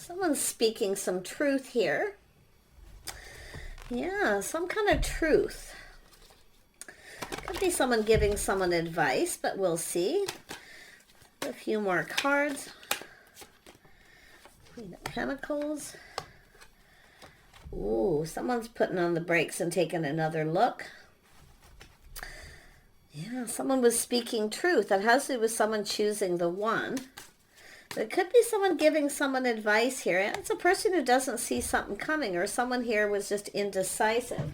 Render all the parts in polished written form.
Someone's speaking some truth here. Yeah, some kind of truth. Could be someone giving someone advice, but we'll see. A few more cards. Queen of Pentacles. Ooh, someone's putting on the brakes and taking another look. Yeah, someone was speaking truth. That has to do with someone choosing the one. But it could be someone giving someone advice here. It's a person who doesn't see something coming, or someone here was just indecisive.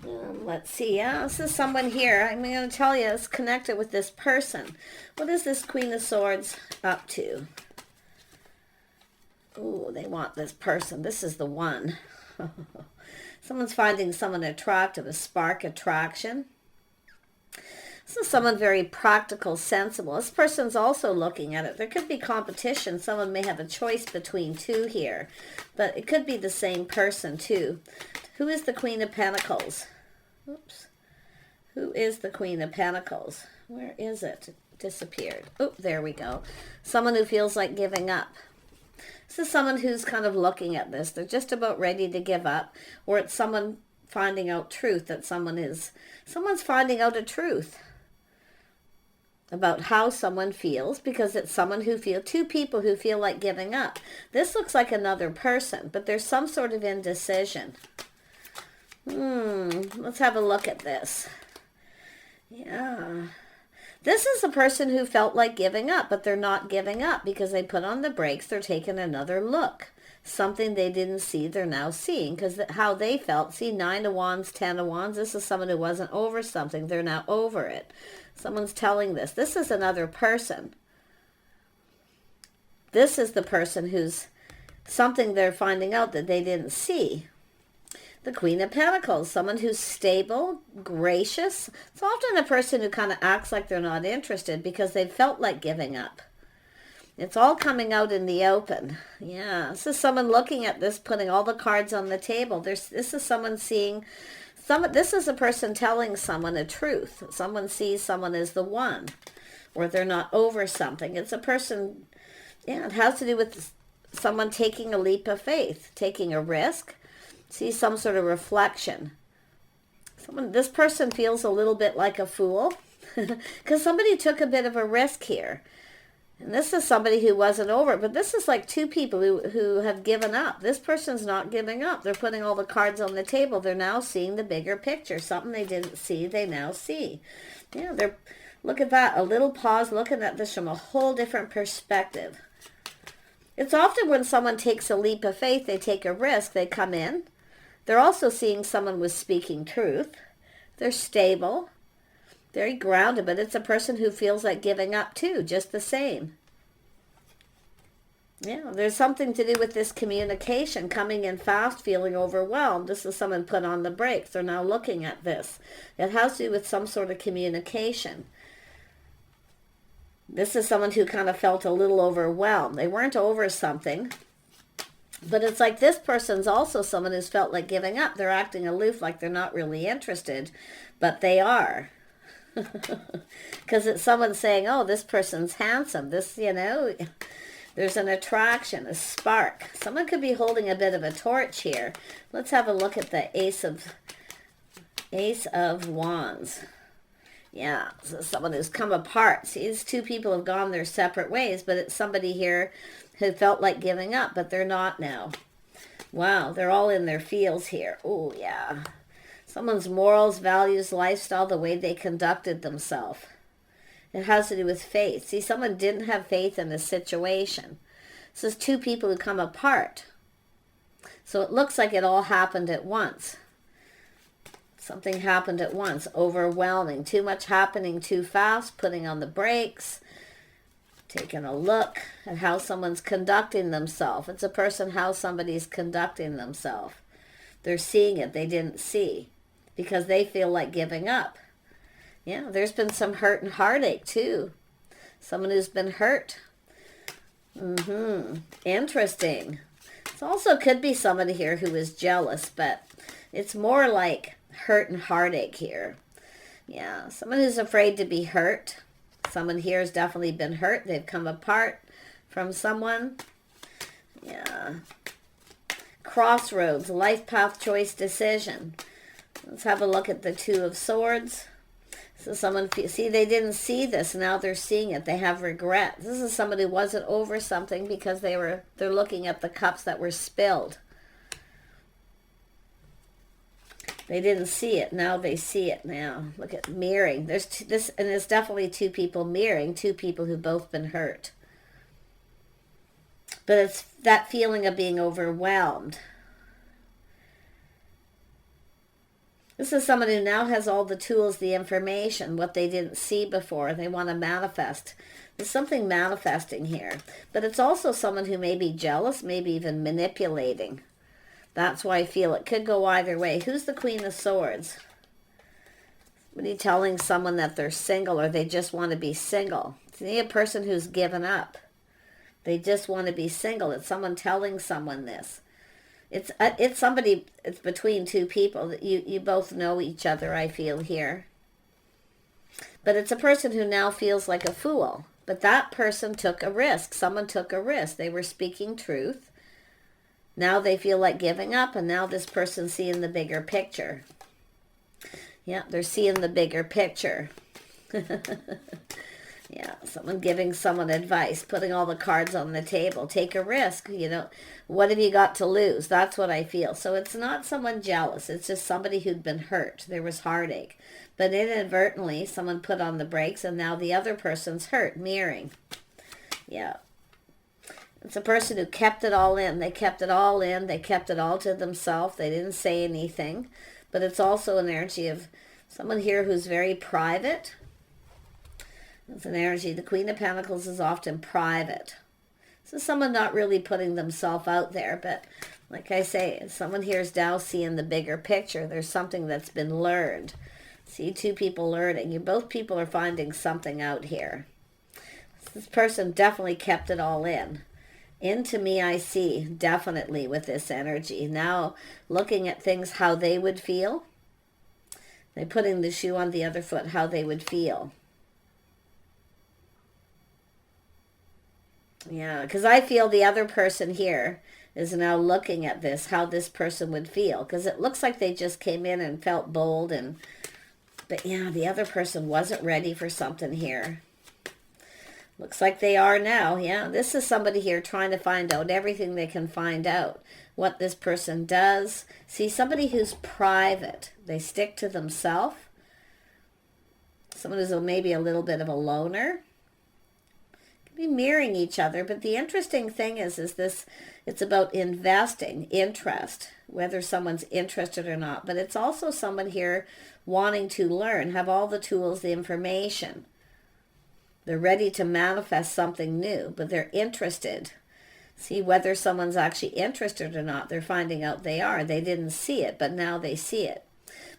Let's see. Yeah, this is someone here. I'm going to tell you it's connected with this person. What is this Queen of Swords up to? Ooh, they want this person. This is the one. Someone's finding someone attractive, a spark attraction. This is someone very practical, sensible. This person's also looking at it. There could be competition. Someone may have a choice between two here, but it could be the same person too. Who is the Queen of Pentacles? Oops. Who is the Queen of Pentacles? Where is it? It disappeared. Oh, there we go. Someone who feels like giving up. This is someone who's kind of looking at this. They're just about ready to give up, or it's someone finding out truth that someone's finding out a truth about how someone feels, because it's someone who two people who feel like giving up. This looks like another person, but there's some sort of indecision. Let's have a look at this. Yeah. This is a person who felt like giving up, but they're not giving up because they put on the brakes. They're taking another look. Something they didn't see, they're now seeing, because how they felt. See, 9 of Wands, 10 of Wands. This is someone who wasn't over something. They're now over it. Someone's telling this. This is another person. This is the person who's something they're finding out that they didn't see. The Queen of Pentacles, someone who's stable, gracious. It's often a person who kind of acts like they're not interested because they felt like giving up. It's all coming out in the open. Yeah, this is someone looking at this, putting all the cards on the table. This is someone seeing, this is a person telling someone a truth. Someone sees someone as the one, or they're not over something. It's a person, yeah, it has to do with someone taking a leap of faith, taking a risk. See some sort of reflection. This person feels a little bit like a fool because somebody took a bit of a risk here. And this is somebody who wasn't over it, but this is like two people who have given up. This person's not giving up. They're putting all the cards on the table. They're now seeing the bigger picture. Something they didn't see, they now see. Yeah, look at that. A little pause, looking at this from a whole different perspective. It's often when someone takes a leap of faith, they take a risk, they come in. They're also seeing someone was speaking truth. They're stable, very grounded, but it's a person who feels like giving up too, just the same. Yeah, there's something to do with this communication, coming in fast, feeling overwhelmed. This is someone put on the brakes. They're now looking at this. It has to do with some sort of communication. This is someone who kind of felt a little overwhelmed. They weren't over something. But it's like this person's also someone who's felt like giving up. They're acting aloof, like they're not really interested, but they are. Because it's someone saying, oh, this person's handsome. This, there's an attraction, a spark. Someone could be holding a bit of a torch here. Let's have a look at the Ace of Wands. Yeah, so someone who's come apart. See, these two people have gone their separate ways, but it's somebody here who felt like giving up, but they're not now. Wow, they're all in their feels here. Oh, yeah. Someone's morals, values, lifestyle, the way they conducted themselves. It has to do with faith. See, someone didn't have faith in the situation. This is two people who come apart. So it looks like it all happened at once. Something happened at once. Overwhelming. Too much happening too fast. Putting on the brakes. Taking a look at how someone's conducting themselves. It's a person how somebody's conducting themselves. They're seeing it they didn't see because they feel like giving up. Yeah, there's been some hurt and heartache too. Someone who's been hurt. Interesting. It also could be somebody here who is jealous, but it's more like hurt and heartache here. Yeah, someone who's afraid to be hurt. Someone here has definitely been hurt. They've come apart from someone. Yeah, Yeah. Crossroads, life path, choice, decision. Let's have a look at the Two of Swords. So someone, see, they didn't see this. Now they're seeing it. They have regret. This is somebody who wasn't over something because they're looking at the cups that were spilled. They didn't see it. Now they see it now. Look at mirroring. There's this, and there's definitely two people mirroring, two people who've both been hurt. But it's that feeling of being overwhelmed. This is someone who now has all the tools, the information, what they didn't see before. They want to manifest. There's something manifesting here. But it's also someone who may be jealous, maybe even manipulating. That's why I feel it could go either way. Who's the Queen of Swords? Somebody telling someone that they're single or they just want to be single. It's a person who's given up. They just want to be single. It's someone telling someone this. It's somebody, it's between two people that you both know each other, I feel here. But it's a person who now feels like a fool. But that person took a risk. Someone took a risk. They were speaking truth. Now they feel like giving up, and now this person's seeing the bigger picture. Yeah, they're seeing the bigger picture. Yeah, someone giving someone advice, putting all the cards on the table. Take a risk, you know. What have you got to lose? That's what I feel. So it's not someone jealous. It's just somebody who'd been hurt. There was heartache. But inadvertently, someone put on the brakes, and now the other person's hurt, mirroring. Yeah. It's a person who kept it all in. They kept it all in. They kept it all to themselves. They didn't say anything. But it's also an energy of someone here who's very private. It's an energy. The Queen of Pentacles is often private. So someone not really putting themselves out there. But like I say, someone here is now seeing the bigger picture. There's something that's been learned. See, two people learning. Both people are finding something out here. This person definitely kept it all in. Into me I see, definitely, with this energy. Now looking at things, how they would feel. They're putting the shoe on the other foot, how they would feel. Yeah, because I feel the other person here is now looking at this, how this person would feel. Because it looks like they just came in and felt bold. But yeah, the other person wasn't ready for something here. Looks like they are now. Yeah, this is somebody here trying to find out everything they can find out. What this person does. See, somebody who's private. They stick to themselves. Someone who's maybe a little bit of a loner. Be mirroring each other, but the interesting thing is this, it's about investing, interest, whether someone's interested or not, but it's also someone here wanting to learn, have all the tools, the information. They're ready to manifest something new, but they're interested. See, whether someone's actually interested or not, they're finding out they are. They didn't see it, but now they see it.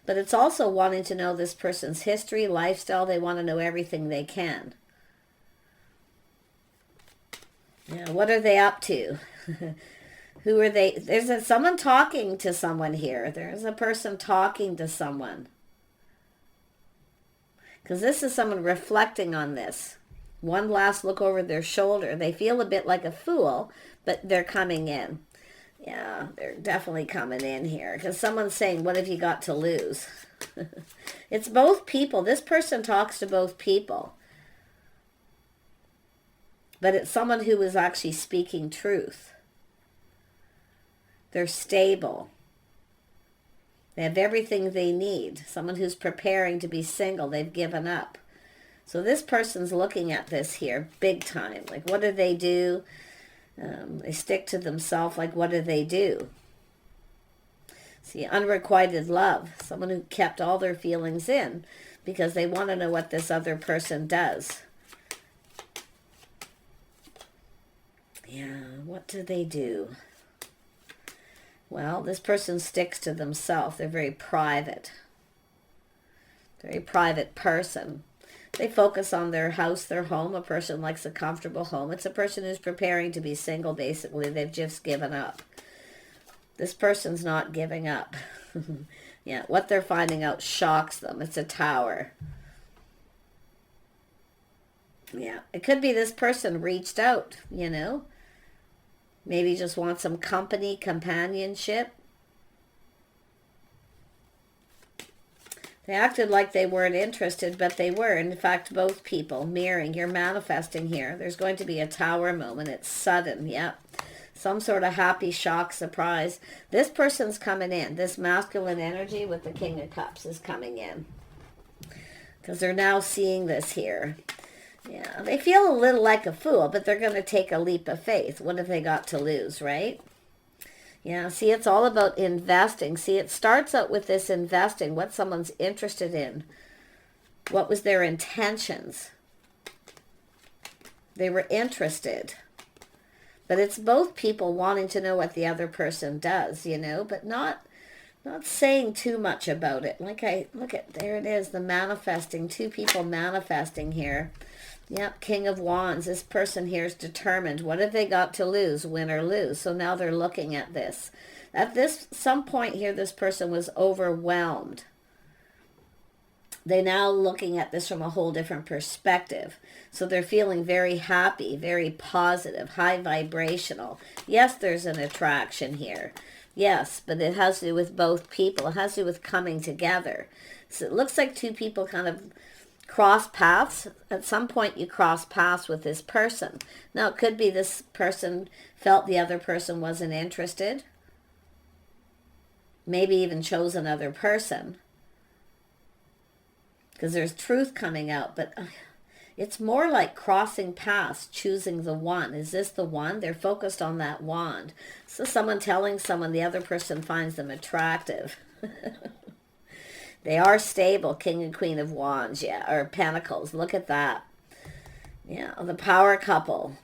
But it's also wanting to know this person's history, lifestyle. They want to know everything they can. Yeah, what are they up to? Who are they? There's someone talking to someone here. There's a person talking to someone. Because this is someone reflecting on this. One last look over their shoulder. They feel a bit like a fool, but they're coming in. Yeah, they're definitely coming in here. Because someone's saying, what have you got to lose? It's both people. This person talks to both people. But it's someone who is actually speaking truth. They're stable. They have everything they need. Someone who's preparing to be single. They've given up. So this person's looking at this here big time. Like, what do they do? They stick to themselves. Like, what do they do? See, unrequited love. Someone who kept all their feelings in because they want to know what this other person does. Yeah, what do they do? Well, this person sticks to themselves. They're very private. Very private person. They focus on their house, their home. A person likes a comfortable home. It's a person who's preparing to be single, basically. They've just given up. This person's not giving up. Yeah, what they're finding out shocks them. It's a tower. Yeah, it could be this person reached out, you know. Maybe just want some company, companionship. They acted like they weren't interested, but they were. In fact, both people mirroring. You're manifesting here. There's going to be a tower moment. It's sudden. Yep. Some sort of happy shock, surprise. This person's coming in. This masculine energy with the King of Cups is coming in. Because they're now seeing this here. Yeah, they feel a little like a fool, but they're going to take a leap of faith. What have they got to lose, right? Yeah, see, it's all about investing. See, it starts out with this investing, what someone's interested in. What was their intentions? They were interested. But it's both people wanting to know what the other person does, you know, but not saying too much about it. Look at, there it is, the manifesting, two people manifesting here. Yep, King of Wands. This person here is determined. What have they got to lose, win or lose? So now they're looking at this. At some point here, this person was overwhelmed. They're now looking at this from a whole different perspective. So they're feeling very happy, very positive, high vibrational. Yes, there's an attraction here. Yes, but it has to do with both people. It has to do with coming together. So it looks like two people kind of cross paths. At some point you cross paths with this person. Now it could be this person felt the other person wasn't interested. Maybe even chose another person. Because there's truth coming out. But it's more like crossing paths, choosing the one. Is this the one? They're focused on that wand. So someone telling someone the other person finds them attractive. They are stable, King and Queen of Wands, yeah, or Pentacles. Look at that. Yeah, the power couple.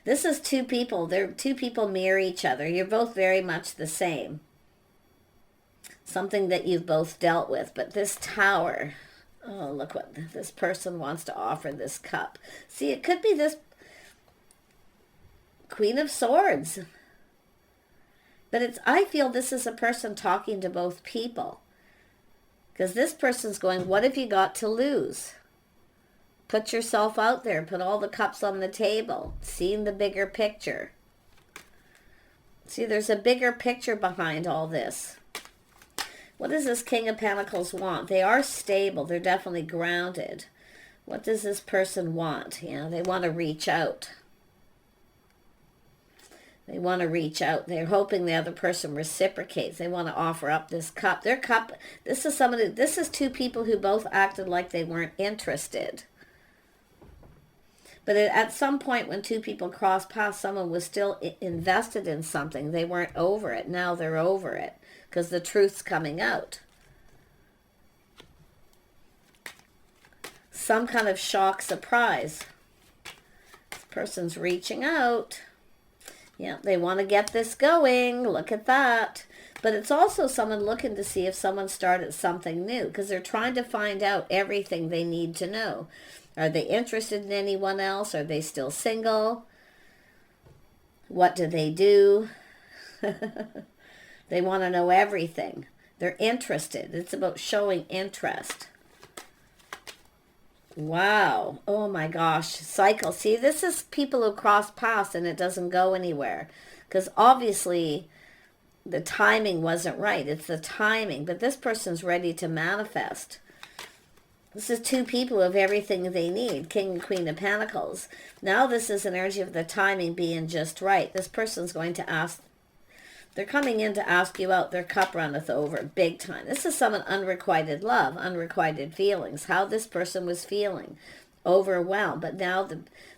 This is two people. Two people mirror each other. You're both very much the same. Something that you've both dealt with. But this tower, oh, look what this person wants to offer this cup. See, it could be this Queen of Swords. But I feel this is a person talking to both people. Because this person's going, what have you got to lose? Put yourself out there. Put all the cups on the table. Seeing the bigger picture. See, there's a bigger picture behind all this. What does this King of Pentacles want? They are stable. They're definitely grounded. What does this person want? You know, they want to reach out. They want to reach out. They're hoping the other person reciprocates. They want to offer up this cup. Their cup, this is two people who both acted like they weren't interested. But at some point when two people crossed paths, someone was still invested in something. They weren't over it. Now they're over it because the truth's coming out. Some kind of shock, surprise. This person's reaching out. Yeah, they want to get this going. Look at that. But it's also someone looking to see if someone started something new because they're trying to find out everything they need to know. Are they interested in anyone else? Are they still single? What do they do? They want to know everything. They're interested. It's about showing interest. Wow. Oh my gosh. Cycle. See, this is people who cross paths and it doesn't go anywhere. Because obviously the timing wasn't right. It's the timing. But this person's ready to manifest. This is two people who have everything they need. King and Queen of Pentacles. Now this is an energy of the timing being just right. This person's going to ask. They're coming in to ask you out. Their cup runneth over big time. This is someone unrequited love, unrequited feelings. How this person was feeling. Overwhelmed. But now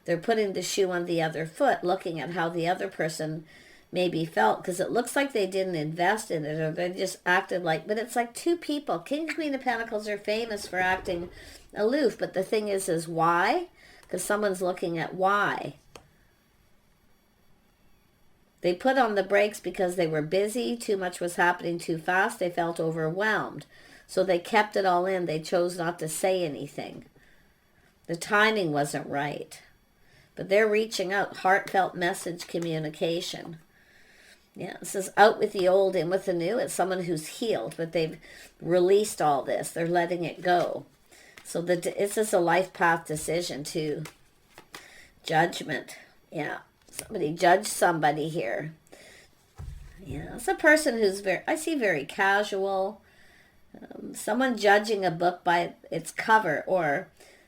they're putting the shoe on the other foot, looking at how the other person maybe felt. Because it looks like they didn't invest in it or they just acted like... But it's like two people. King and Queen of Pentacles are famous for acting aloof. But the thing is why? Because someone's looking at why. They put on the brakes because they were busy. Too much was happening too fast. They felt overwhelmed. So they kept it all in. They chose not to say anything. The timing wasn't right. But they're reaching out. Heartfelt message communication. Yeah, this is out with the old, in with the new. It's someone who's healed, but they've released all this. They're letting it go. So this is a life path decision too. Judgment. Yeah. Somebody judged somebody here. Yeah, it's a person who's I see very casual. Someone judging a book by its cover or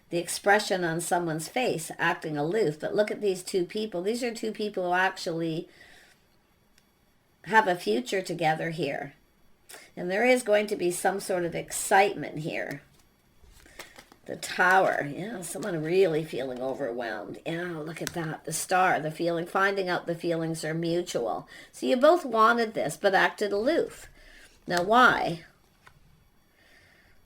the expression on someone's face, acting aloof. But look at these two people. These are two people who actually have a future together here. And there is going to be some sort of excitement here. The Tower. Yeah, someone really feeling overwhelmed. Yeah, look at that. The Star, the feeling, finding out the feelings are mutual. So you both wanted this, but acted aloof. Now, why?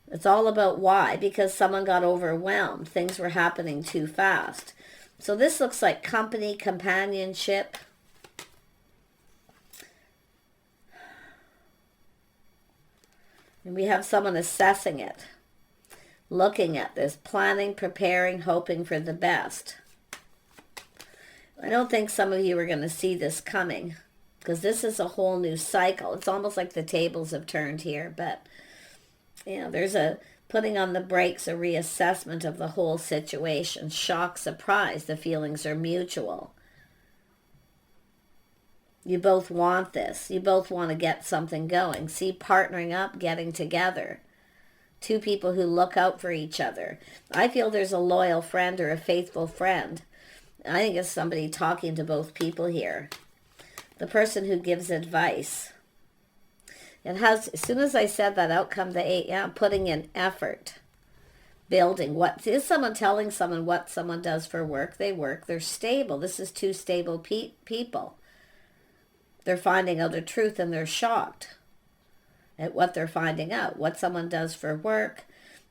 It's all about why. Because someone got overwhelmed. Things were happening too fast. So this looks like company, companionship. And we have someone assessing it. Looking at this, planning, preparing, hoping for the best. I don't think some of you are going to see this coming because this is a whole new cycle. It's almost like the tables have turned here, but you know, there's a putting on the brakes, a reassessment of the whole situation. Shock, surprise, the feelings are mutual. You both want this. You both want to get something going. See, partnering up, getting together. Two people who look out for each other. I feel there's a loyal friend or a faithful friend. I think it's somebody talking to both people here. The person who gives advice. It has, as soon as I said that, out come the 8. Yeah, putting in effort. Building. What is someone telling someone what someone does for work? They work. They're stable. This is two stable people. They're finding out the truth and they're shocked at what they're finding out, what someone does for work.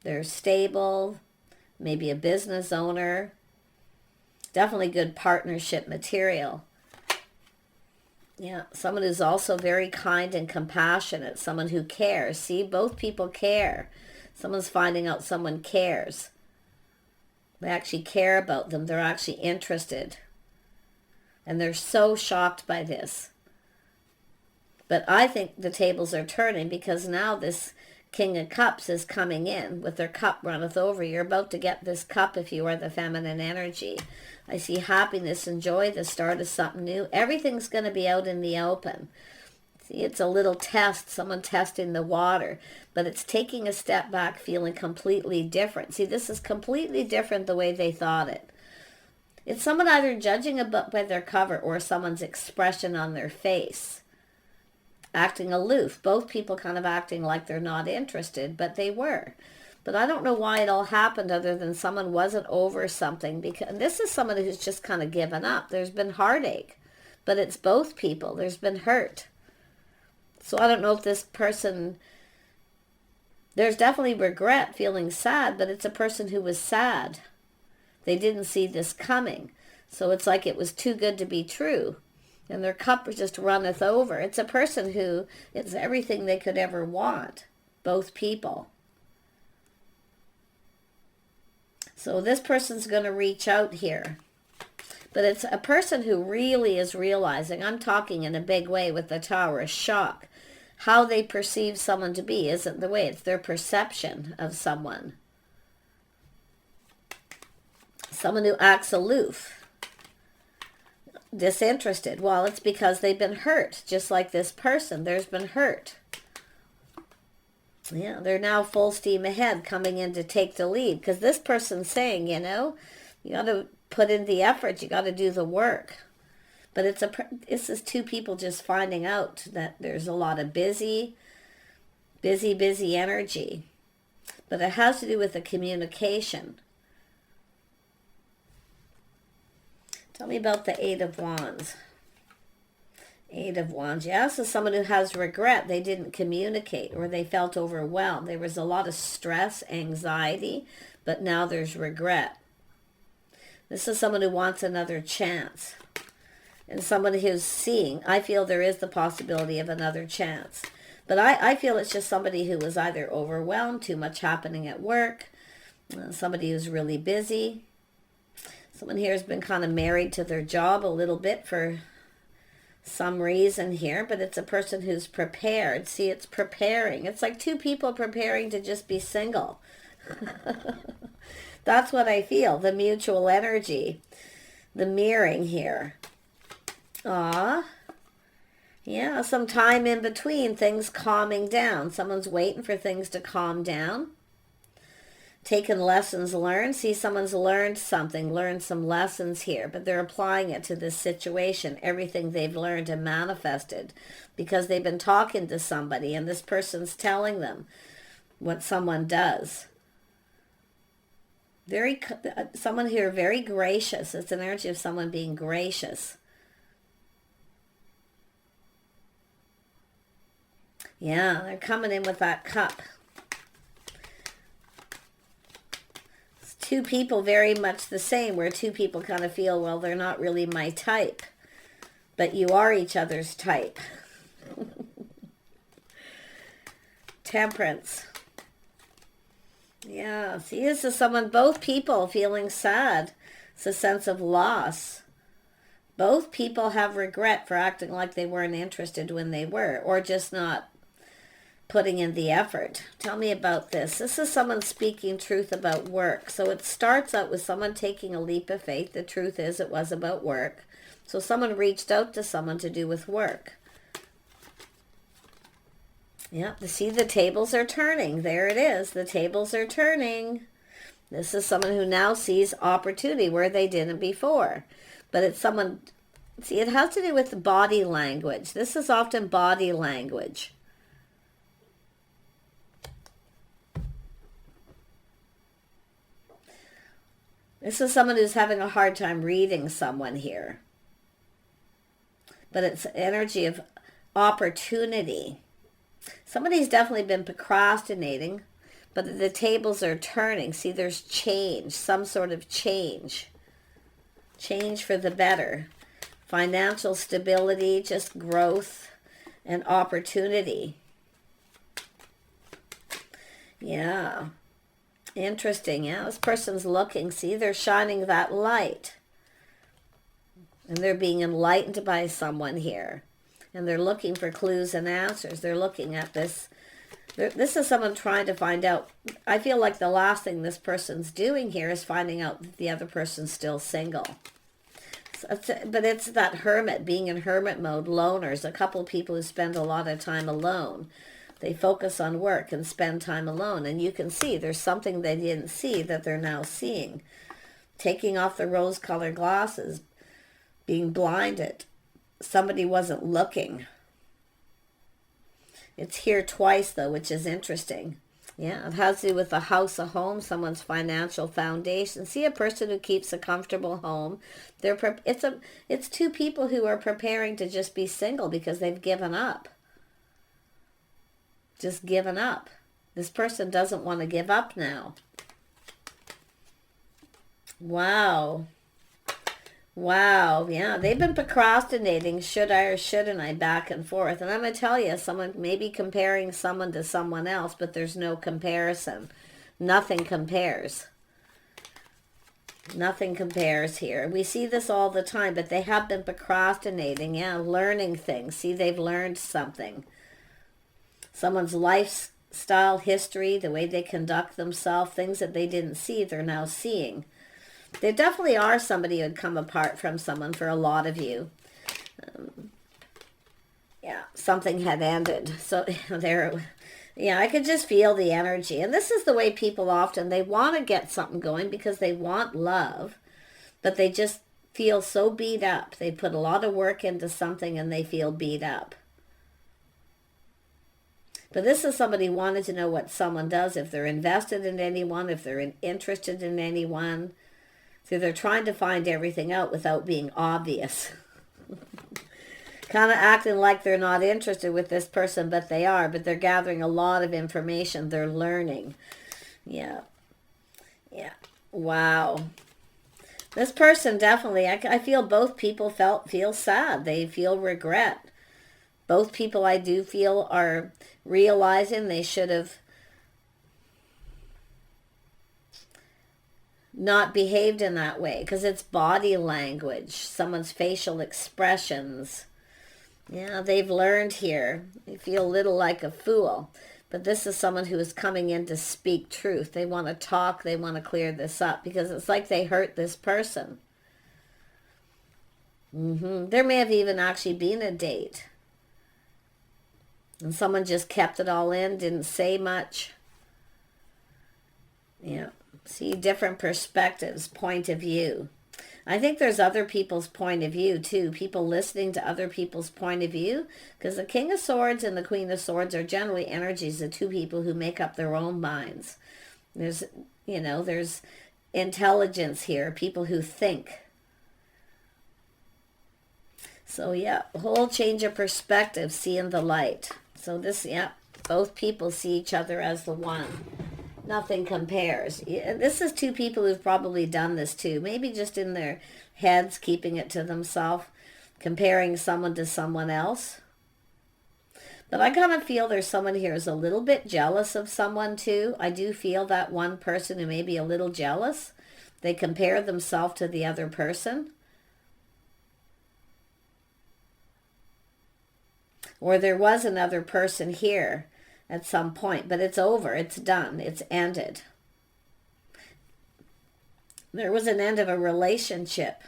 They're stable, maybe a business owner. Definitely good partnership material. Yeah, someone who's also very kind and compassionate, someone who cares. See, both people care. Someone's finding out someone cares. They actually care about them. They're actually interested. And they're so shocked by this. But I think the tables are turning because now this King of Cups is coming in with their cup runneth over. You're about to get this cup if you are the feminine energy. I see happiness and joy, the start of something new. Everything's going to be out in the open. See, it's a little test, someone testing the water, but it's taking a step back, feeling completely different. See, this is completely different the way they thought it. It's someone either judging a book by their cover or someone's expression on their face. Acting aloof. Both people kind of acting like they're not interested, but they were. But I don't know why it all happened other than someone wasn't over something. Because this is someone who's just kind of given up. There's been heartache, but it's both people. There's been hurt. So I don't know if this person, there's definitely regret, feeling sad, but it's a person who was sad. They didn't see this coming. So it's like it was too good to be true. And their cup just runneth over. It's a person who is everything they could ever want. Both people. So this person's going to reach out here. But it's a person who really is realizing, I'm talking in a big way with the Tower, a shock. How they perceive someone to be isn't the way. It's their perception of someone. Someone who acts aloof. Disinterested. Well, it's because they've been hurt, just like this person. There's been hurt. Yeah, they're now full steam ahead, coming in to take the lead, because this person's saying, you know, you got to put in the effort, you got to do the work. But this is two people just finding out that there's a lot of busy energy. But it has to do with the communication. Tell me about the 8 of Wands. 8 of Wands. Yeah, this is someone who has regret. They didn't communicate or they felt overwhelmed. There was a lot of stress, anxiety, but now there's regret. This is someone who wants another chance. And someone who's seeing, I feel there is the possibility of another chance. But I feel it's just somebody who was either overwhelmed, too much happening at work, somebody who's really busy. Someone here has been kind of married to their job a little bit for some reason here, but it's a person who's prepared. See, it's preparing. It's like two people preparing to just be single. That's what I feel, the mutual energy, the mirroring here. Aw. Yeah, some time in between, things calming down. Someone's waiting for things to calm down. Taking lessons learned. See, someone's learned something, learned some lessons here, but they're applying it to this situation, everything they've learned and manifested, because they've been talking to somebody and this person's telling them what someone does. Someone here very gracious. It's an energy of someone being gracious. Yeah, they're coming in with that cup. It's two people very much the same, where two people kind of feel, well, they're not really my type, but you are each other's type. Temperance. Yeah, see, this is someone, both people feeling sad. It's a sense of loss. Both people have regret for acting like they weren't interested when they were, or just not putting in the effort. Tell me about this. This is someone speaking truth about work. So it starts out with someone taking a leap of faith. The truth is it was about work. So someone reached out to someone to do with work. Yeah, see, the tables are turning. There it is. The tables are turning. This is someone who now sees opportunity where they didn't before. But it's someone, see, it has to do with body language. This is often body language. This is someone who's having a hard time reading someone here. But it's energy of opportunity. Somebody's definitely been procrastinating, but the tables are turning. See, there's change, some sort of change. Change for the better. Financial stability, just growth and opportunity. Yeah. Interesting, yeah. This person's looking. See, they're shining that light. And they're being enlightened by someone here. And they're looking for clues and answers. They're looking at this. This is someone trying to find out. I feel like the last thing this person's doing here is finding out that the other person's still single. But it's that hermit, being in hermit mode, loners, a couple of people who spend a lot of time alone. They focus on work and spend time alone. And you can see there's something they didn't see that they're now seeing. Taking off the rose-colored glasses, being blinded. Somebody wasn't looking. It's here twice, though, which is interesting. Yeah, it has to do with a house, a home, someone's financial foundation. See, a person who keeps a comfortable home. It's two people who are preparing to just be single because they've given up. Just given up. This person doesn't want to give up now. Wow. Wow, yeah, they've been procrastinating, should I or shouldn't I, back and forth. And I'm going to tell you, someone may be comparing someone to someone else, but there's no comparison. Nothing compares. Nothing compares here. We see this all the time, but they have been procrastinating, yeah, learning things. See, they've learned something. Someone's lifestyle, history, the way they conduct themselves, things that they didn't see, they're now seeing. There definitely are somebody who had come apart from someone for a lot of you. Yeah, something had ended. So there, yeah, I could just feel the energy. And this is the way people often, they want to get something going because they want love, but they just feel so beat up. They put a lot of work into something and they feel beat up. But this is somebody who wanted to know what someone does, if they're invested in anyone, if they're interested in anyone. So they're trying to find everything out without being obvious. Kind of acting like they're not interested with this person, but they are. But they're gathering a lot of information. They're learning. Yeah. Yeah. Wow. This person definitely, I feel both people feel sad. They feel regret. Both people, I do feel, are realizing they should have not behaved in that way, because it's body language, someone's facial expressions. Yeah, they've learned here. They feel a little like a fool, but this is someone who is coming in to speak truth. They want to talk, they want to clear this up, because it's like they hurt this person. There may have even actually been a date. And someone just kept it all in, didn't say much. Yeah. See, different perspectives, point of view. I think there's other people's point of view too. People listening to other people's point of view. Because the King of Swords and the Queen of Swords are generally energies of two people who make up their own minds. There's, there's intelligence here. People who think. So yeah, whole change of perspective, seeing the light. So this, yeah, both people see each other as the one. Nothing compares. This is two people who've probably done this too. Maybe just in their heads, keeping it to themselves, comparing someone to someone else. But I kind of feel there's someone here who's a little bit jealous of someone too. I do feel that one person who may be a little jealous. They compare themselves to the other person. Or there was another person here at some point, but it's over, it's done, it's ended. There was an end of a relationship.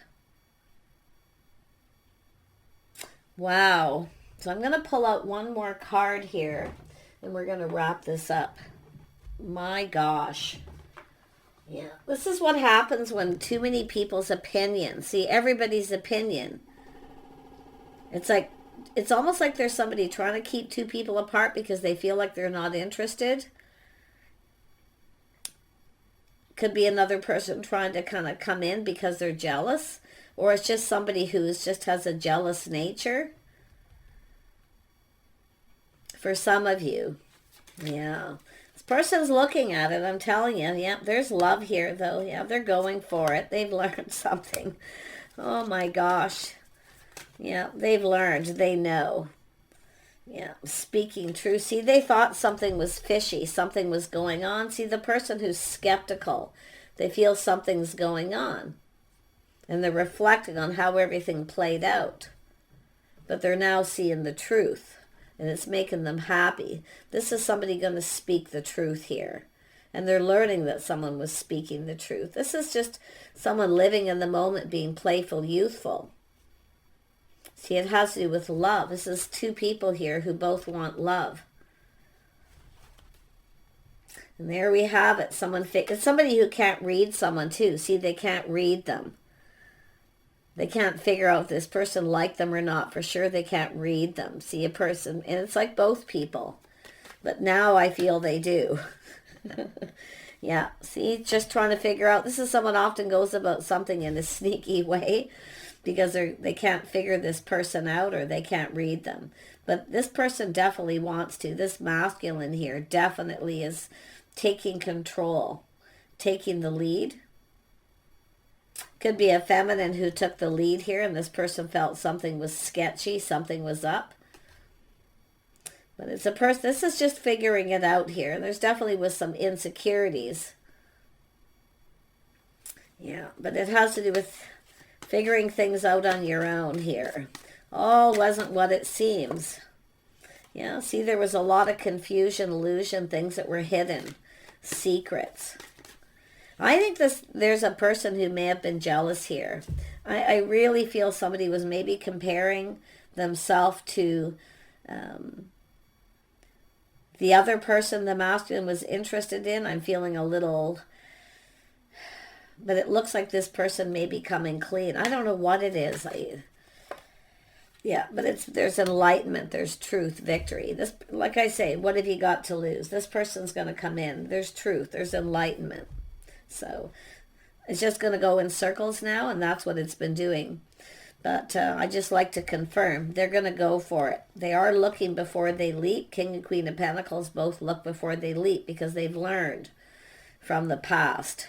Wow. So I'm going to pull out one more card here, and we're going to wrap this up. My gosh. Yeah, this is what happens when too many people's opinion. See, everybody's opinion. It's almost like there's somebody trying to keep two people apart because they feel like they're not interested. Could be another person trying to kind of come in because they're jealous. Or it's just somebody who just has a jealous nature. For some of you. Yeah. This person's looking at it, I'm telling you. Yeah, there's love here though. Yeah, they're going for it. They've learned something. Oh my gosh. Yeah, they've learned. They know. Yeah, speaking true. See, they thought something was fishy. Something was going on. See, the person who's skeptical, they feel something's going on. And they're reflecting on how everything played out. But they're now seeing the truth. And it's making them happy. This is somebody going to speak the truth here. And they're learning that someone was speaking the truth. This is just someone living in the moment, being playful, youthful. See, it has to do with love. This is two people here who both want love. And there we have it. It's somebody who can't read someone too. See, they can't read them. They can't figure out if this person liked them or not. For sure, they can't read them. See, a person, and it's like both people. But now I feel they do. Yeah, see, just trying to figure out. This is someone often goes about something in a sneaky way. Because they can't figure this person out or they can't read them. But this person definitely wants to. This masculine here definitely is taking control, taking the lead. Could be a feminine who took the lead here and this person felt something was sketchy, something was up. But it's a person, this is just figuring it out here. And there's definitely was some insecurities. Yeah, but it has to do with figuring things out on your own here. All wasn't what it seems. Yeah, see, there was a lot of confusion, illusion, things that were hidden, secrets. I think there's a person who may have been jealous here. I really feel somebody was maybe comparing themselves to the other person the masculine was interested in. I'm feeling a little... But it looks like this person may be coming clean. I don't know what it is. Yeah, but there's enlightenment. There's truth, victory. This, like I say, what have you got to lose? This person's going to come in. There's truth. There's enlightenment. So it's just going to go in circles now, and that's what it's been doing. But I just like to confirm. They're going to go for it. They are looking before they leap. King and Queen of Pentacles both look before they leap because they've learned from the past.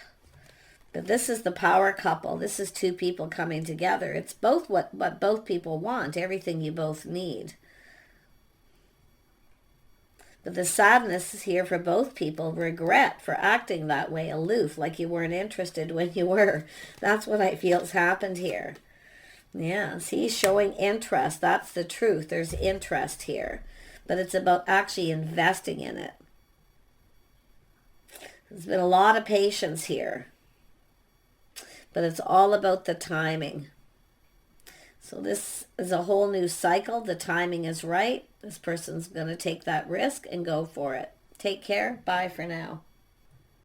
But this is the power couple. This is two people coming together. It's both what both people want, everything you both need. But the sadness is here for both people, regret for acting that way, aloof, like you weren't interested when you were. That's what I feel's happened here. Yeah, see, showing interest. That's the truth. There's interest here. But it's about actually investing in it. There's been a lot of patience here. But it's all about the timing. So this is a whole new cycle. The timing is right. This person's going to take that risk and go for it. Take care. Bye for now.